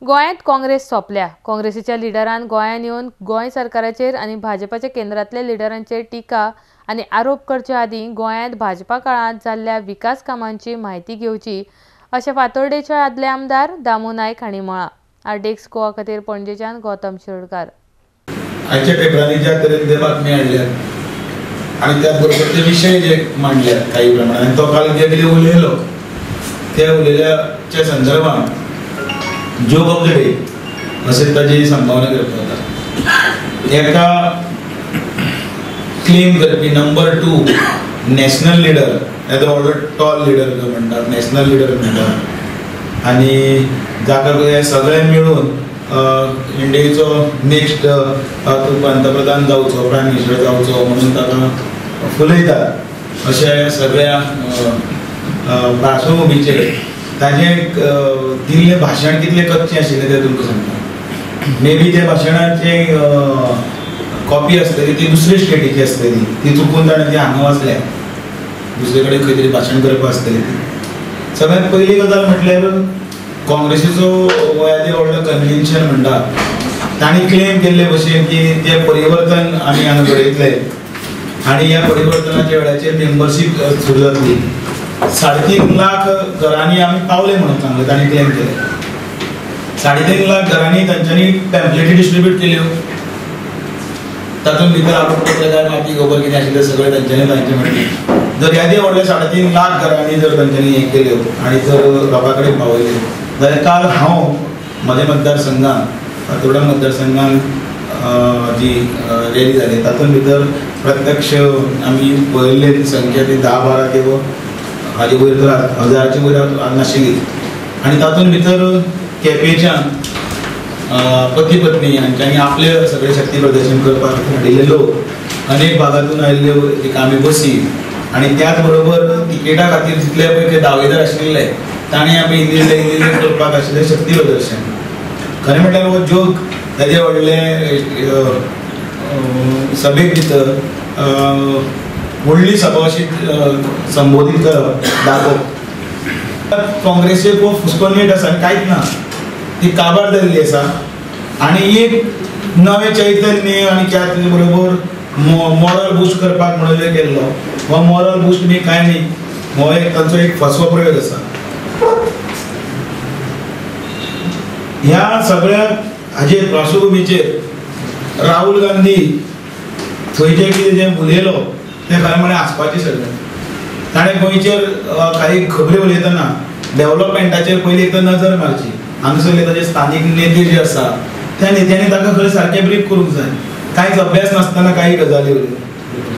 गोंयांत काँग्रेस सोंपल्या। काँग्रेसीच्या लिडरान गोंयांत येवन गोंय सरकाराचेर आनी भाजपाच्या केंद्रांतल्या लिडरांचेर टिका आनी आरोप करचे आदीं गोंयांत भाजपा काळांत जाल्ल्या विकास कामांची म्हायती घेवची अशें फातोर्डेचे आदले आमदार दामू नायक हांणी म्हळां। आरडेक्स गोवा खातीर पणजेच्यान गौतम शिरोडकार। आयच्या पेपरांनी ज्या तरेन ते बातमी हाडल्यात आनी त्याच बरोबर ते विशय जे मांडल्यात काही प्रमाणात तो काल जे कितें उलयलो त्या उलयल्याच्या संदर्भात जोक ऑफ द डे असे ताची संभावना करता। एका क्लेम करपी number 2 national leader as order tall leader जो म्हणटात नॅशनल लिडर म्हणटात आनी जाका हे सगळे मिळून इंडियेचो नेक्स्ट पंतप्रधान जावचो प्रायम मिनिस्टर जावचो म्हणून ताका फुलयतात अशा सगळ्या पार्श्वभुमीचेर ताजें दिल्लें भाशण कितलें कच्चें आशिल्लें तें तुमकां सांगता। मे बी त्या भाशणाची कॉपी आसतली ती दुसरे स्टेटीची आसतली, ती चुकून ताणें ती हांगा वाचल्या, दुसरे कडेन खंय तरी भाशण करप आसतलें ती। सगळ्यांत पयली गजाल म्हटल्यार काँग्रेसीचो गोंयाचेर व्हडलो कन्व्हेन्शन म्हणटा तांणी क्लेम केल्ले भशेन की तें परिवर्तन आमी हांगा घडयतले आनी ह्या परिवर्तनाच्या वेळाचेर मेंबरशीप सुरू जातली। 3.5 लाख घरांनी आमी पावले म्हणून सांगलें तांणी क्लेम केलें। 3.5 लाख घरांनी तांच्यांनी पॅम्पलेटी डिस्ट्रिब्यूट केल्यो, तातूंत भितर आरोपपत्र माती खबर कितें आशिल्लें सगळें तांच्यांनी तांचे म्हणलें। जर येदे व्हडले 3.5 लाख घरांनी जर तांच्यांनी हें केल्यो आनी जर लोकां कडेन पावयल्यो जाल्यार काल हांव म्हज्या मतदारसंघांत फातोर्डा मतदारसंघांत जी रॅली जाली तातूंत भितर प्रत्यक्ष आमी पळयल्ले संख्या ती 10-12 किंवा हाजे वयर तर 1000चे वयर नाशिल्ली आनी तातूंत भितर केपेंच्यान पती पत्नी हांच्यांनी आपले सगळे शक्ती प्रदर्शन करपाक हाडिल्ले लोक अनेक भागातून आयिल्ल्यो रिकामी बसी आनी त्याच बरोबर तिकेटा खातीर जितले पळय दावेदार आशिल्ले तांणी आमी इल्लें करपाक आशिल्लें शक्ती प्रदर्शन। खरें म्हटल्यार हो जोग ताजे व्हडले सभेक भितर व्हडली सभा अशी संबोधीत करप दाखोवप। काँग्रेसीक खूब फुस्कोलमेट आसा आनी कांयच ना, ती काबार जाल्ली आसा आनी एक नवें चैतन्य आनी त्या बरोबर मॉरल बूस्ट करपाक म्हणून केल्लो हो मॉरल बूस्ट बी कांय न्ही, हो एक तांचो एक फसवो प्रयोग आसा। ह्या सगळ्या हाजे पार्श्वभुमीचेर राहुल गांधी थंय जें कितें जें उलयलो तें खरें म्हळ्यार हांसपाचें सगळें। ताणें गोंयचेर काही खबरी उलयतना डेव्हलपमेंटाचेर पयलीं एक तर नजर मारची, हांगासरले ताजे स्थानीक नेते जे आसा त्या नेत्यांनी ताका खरें सारकें ब्रीफ करूंक जाय। कांयच अभ्यास नासतना कांय गजाली उलयल्यो।